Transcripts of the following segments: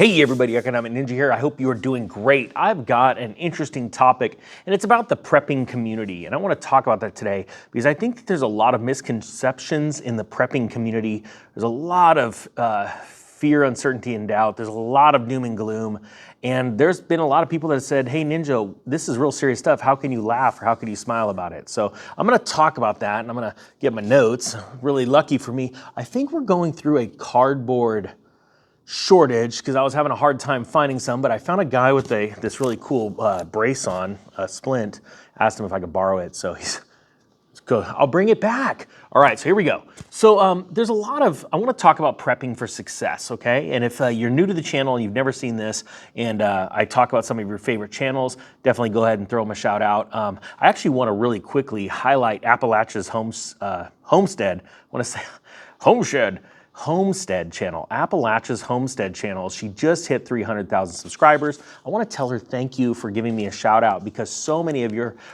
Hey everybody, Economic Ninja here. I hope you are doing great. I've got an interesting topic and it's about the prepping community. And I want to talk about that today because I think that there's a lot of misconceptions in the prepping community. There's a lot of fear, uncertainty, and doubt. There's a lot of doom and gloom. And there's been a lot of people that have said, hey Ninja, this is real serious stuff. How can you laugh or how can you smile about it? So I'm going to talk about that and I'm going to get my notes. Really lucky for me. I think we're going through a cardboard shortage because I was having a hard time finding some, but I found a guy with this really cool brace on, a splint. Asked him if I could borrow it, so he's good. I'll bring it back. All right, so here we go. So there's a lot of, I want to talk about prepping for success, okay? And if you're new to the channel and you've never seen this, and I talk about some of your favorite channels, definitely go ahead and throw them a shout out. I actually want to really quickly highlight Appalachia's homestead. I want to say homestead channel, Appalachia's homestead channel. She just hit 300,000 subscribers. I want to tell her thank you for giving me a shout out because so many of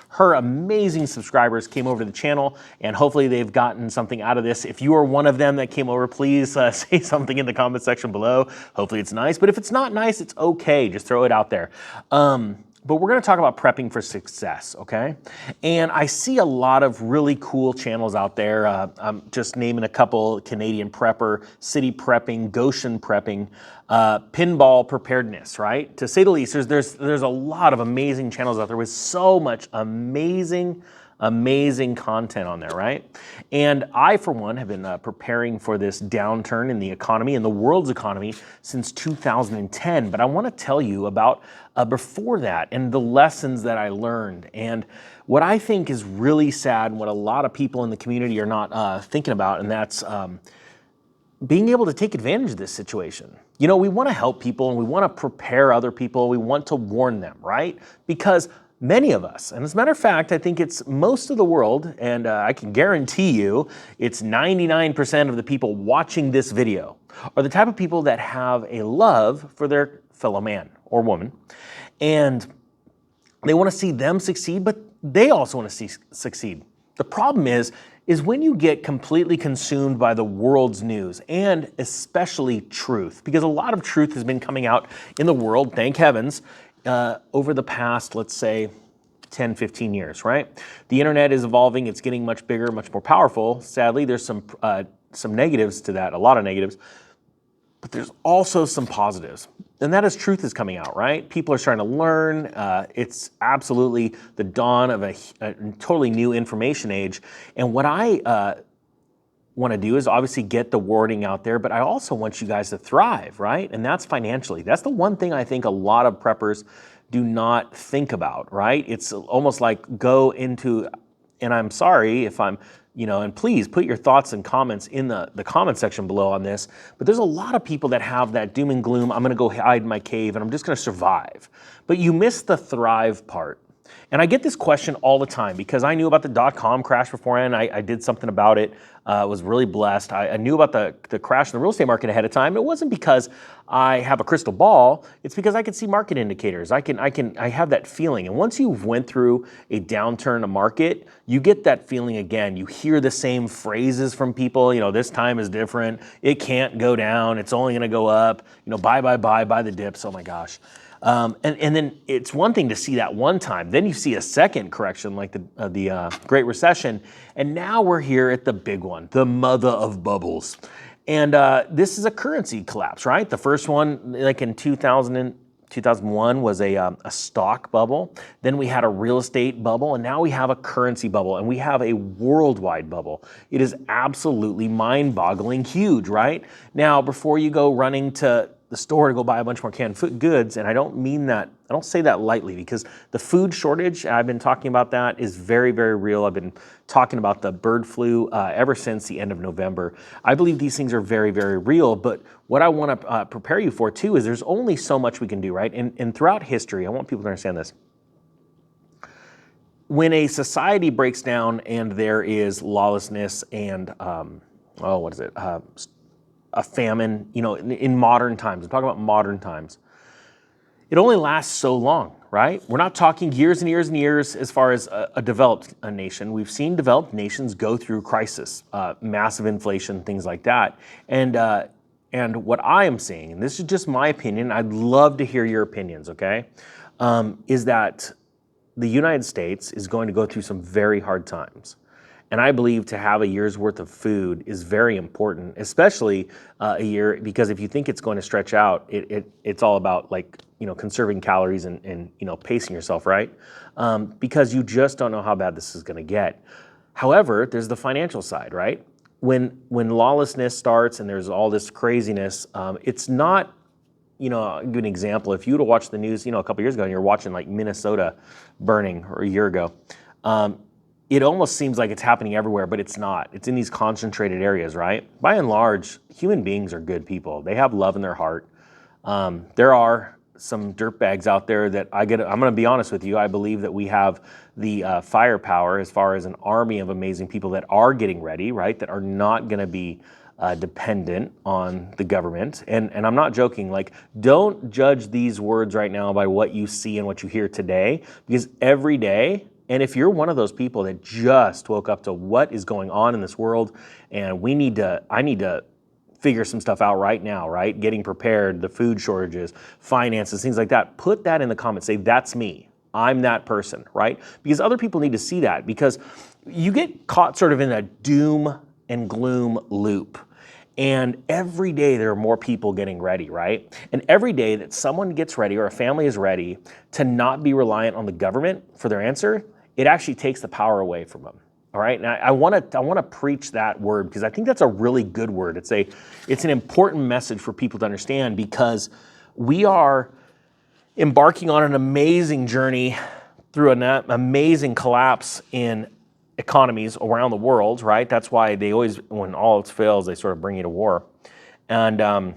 her amazing subscribers came over to the channel and hopefully they've gotten something out of this. If you are one of them that came over, please say something in the comment section below. Hopefully it's nice, but if it's not nice, it's okay. Just throw it out there. But we're going to talk about prepping for success, okay? And I see a lot of really cool channels out there. I'm just naming a couple: Canadian Prepper, City Prepping, Goshen Prepping, Pinball Preparedness, right? To say the least, there's a lot of amazing channels out there with so much amazing content on there, right? And I, for one, have been preparing for this downturn in the economy, in the world's economy, since 2010. But I want to tell you about before that and the lessons that I learned. And what I think is really sad and what a lot of people in the community are not thinking about, and that's being able to take advantage of this situation. You know, we want to help people and we want to prepare other people. We want to warn them, right? Because many of us, and as a matter of fact, I think it's most of the world, and I can guarantee you it's 99% of the people watching this video are the type of people that have a love for their fellow man or woman, and they want to see them succeed, but they also want to see succeed. The problem is when you get completely consumed by the world's news, and especially truth, because a lot of truth has been coming out in the world, thank heavens, over the past, let's say, 10, 15 years, right? The internet is evolving, it's getting much bigger, much more powerful. Sadly, there's some negatives to that, a lot of negatives, but there's also some positives. And that is truth is coming out, right? People are starting to learn. It's absolutely the dawn of a totally new information age. And what I want to do is obviously get the wording out there, but I also want you guys to thrive, right? And that's financially. That's the one thing I think a lot of preppers do not think about, right? It's almost like go into, and I'm sorry if I'm, and please put your thoughts and comments in the comment section below on this, but there's a lot of people that have that doom and gloom, I'm gonna go hide in my cave and I'm just gonna survive. But you miss the thrive part. And I get this question all the time because I knew about the .com crash beforehand. I did something about it. Was really blessed. I knew about the crash in the real estate market ahead of time. It wasn't because I have a crystal ball. It's because I could see market indicators. I have that feeling. And once you've went through a downturn in a market, you get that feeling again. You hear the same phrases from people. This time is different. It can't go down. It's only going to go up. Buy the dips. Oh my gosh. And then it's one thing to see that one time. Then you see a second correction like the Great Recession. And now we're here at the big one, the mother of bubbles. And this is a currency collapse, right? The first one, like in 2001, was a stock bubble. Then we had a real estate bubble. And now we have a currency bubble. And we have a worldwide bubble. It is absolutely mind-boggling huge, right? Now, before you go running to the store to go buy a bunch more canned food goods, and I don't mean that, I don't say that lightly because the food shortage, I've been talking about that, is very, very real. I've been talking about the bird flu ever since the end of November. I believe these things are very, very real, but what I want to prepare you for too is there's only so much we can do, right? And throughout history, I want people to understand this. When a society breaks down and there is lawlessness and, a famine, in modern times. I'm talking about modern times. It only lasts so long, right? We're not talking years and years and years as far as a developed nation. We've seen developed nations go through crisis, massive inflation, things like that. And And what I am seeing, and this is just my opinion, I'd love to hear your opinions, okay, is that the United States is going to go through some very hard times. And I believe to have a year's worth of food is very important, especially a year, because if you think it's going to stretch out, it's all about like, conserving calories and pacing yourself, right? Because you just don't know how bad this is going to get. However, there's the financial side, right? When lawlessness starts and there's all this craziness, it's not, I'll give you an example. If you were to watch the news, a couple years ago, and you're watching like Minnesota burning, or a year ago, it almost seems like it's happening everywhere, but it's not. It's in these concentrated areas, right? By and large, human beings are good people. They have love in their heart. There are some dirtbags out there that I'm going to be honest with you, I believe that we have the firepower as far as an army of amazing people that are getting ready, right? That are not going to be dependent on the government. And I'm not joking, like, don't judge these words right now by what you see and what you hear today, because every day, and if you're one of those people that just woke up to what is going on in this world, and I need to figure some stuff out right now, right? Getting prepared, the food shortages, finances, things like that. Put that in the comments. Say, that's me. I'm that person, right? Because other people need to see that, because you get caught sort of in a doom and gloom loop. And every day there are more people getting ready, right? And every day that someone gets ready or a family is ready to not be reliant on the government for their answer, it actually takes the power away from them. All right, and I want to preach that word, because I think that's a really good word. It's an important message for people to understand, because we are embarking on an amazing journey through an amazing collapse in economies around the world, right? That's why they always, when all else fails, they sort of bring you to war. And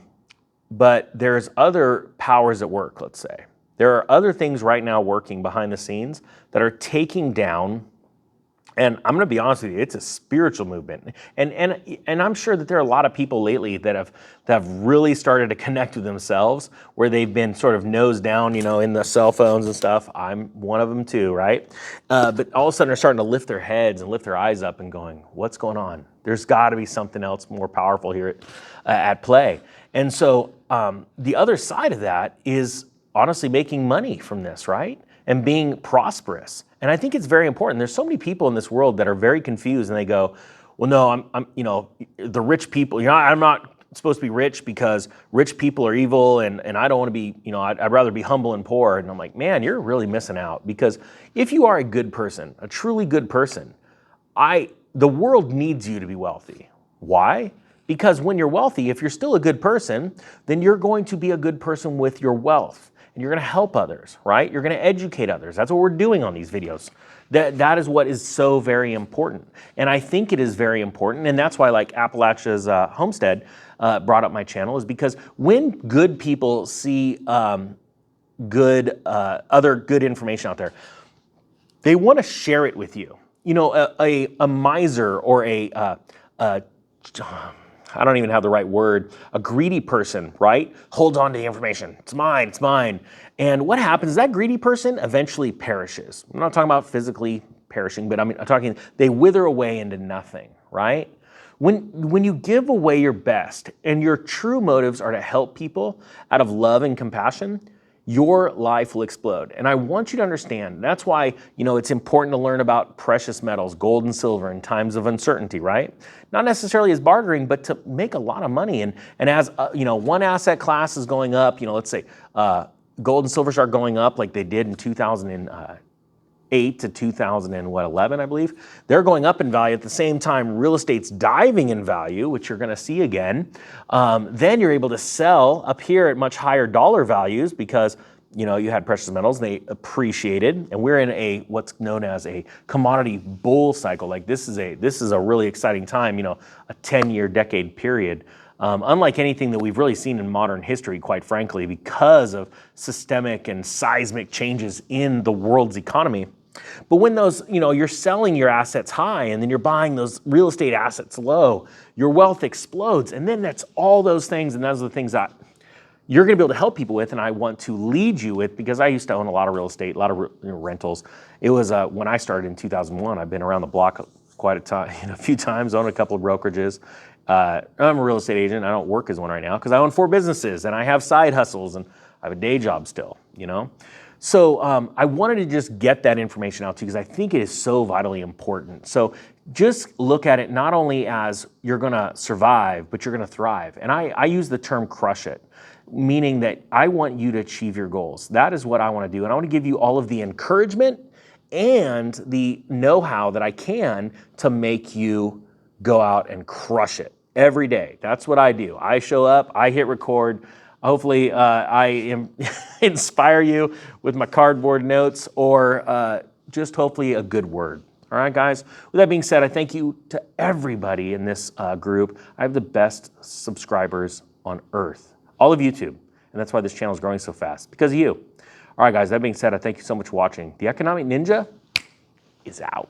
but there's other powers at work, let's say. There are other things right now working behind the scenes that are taking down, and I'm going to be honest with you, it's a spiritual movement. And I'm sure that there are a lot of people lately that have really started to connect with themselves, where they've been sort of nose down, in the cell phones and stuff. I'm one of them too, right? But all of a sudden they're starting to lift their heads and lift their eyes up and going, what's going on? There's got to be something else more powerful here at play. And so the other side of that is honestly making money from this, right? And being prosperous. And I think it's very important. There's so many people in this world that are very confused, and they go, well, no, I'm the rich people, I'm not supposed to be rich because rich people are evil, and I don't want to be, I'd rather be humble and poor. And I'm like, man, you're really missing out, because if you are a good person, a truly good person, the world needs you to be wealthy. Why? Because when you're wealthy, if you're still a good person, then you're going to be a good person with your wealth. And you're going to help others, right? You're going to educate others. That's what we're doing on these videos. That is what is so very important. And I think it is very important. And that's why, like, Appalachia's Homestead brought up my channel, is because when good people see other good information out there, they want to share it with you. A miser or I don't even have the right word, a greedy person, right? Holds on to the information. It's mine, it's mine. And what happens is that greedy person eventually perishes. I'm not talking about physically perishing, but I'm talking, they wither away into nothing, right? When you give away your best and your true motives are to help people out of love and compassion, your life will explode. And I want you to understand, that's why, it's important to learn about precious metals, gold and silver, in times of uncertainty, right? Not necessarily as bartering, but to make a lot of money. And as, one asset class is going up, let's say gold and silver start going up like they did in 2008 to 2011, I believe. They're going up in value. At the same time, real estate's diving in value, which you're going to see again. Then you're able to sell up here at much higher dollar values, because you had precious metals and they appreciated. And we're in what's known as a commodity bull cycle. Like, this is a really exciting time, a 10-year decade period. Unlike anything that we've really seen in modern history, quite frankly, because of systemic and seismic changes in the world's economy. But when those, you're selling your assets high and then you're buying those real estate assets low, your wealth explodes. And then that's all those things, and those are the things that you're going to be able to help people with, and I want to lead you with, because I used to own a lot of real estate, a lot of rentals. It was when I started in 2001. I've been around the block quite a few times, owned a couple of brokerages. I'm a real estate agent. I don't work as one right now because I own 4 businesses and I have side hustles and I have a day job still, you know? So I wanted to just get that information out to you because I think it is so vitally important. So just look at it not only as you're gonna survive, but you're gonna thrive. And I use the term crush it, meaning that I want you to achieve your goals. That is what I wanna do. And I wanna give you all of the encouragement and the know-how that I can to make you go out and crush it every day. That's what I do. I show up, I hit record. Hopefully I inspire you with my cardboard notes or just hopefully a good word. All right, guys? With that being said, I thank you to everybody in this group. I have the best subscribers on earth, all of YouTube. And that's why this channel is growing so fast, because of you. All right, guys, that being said, I thank you so much for watching. The Economic Ninja is out.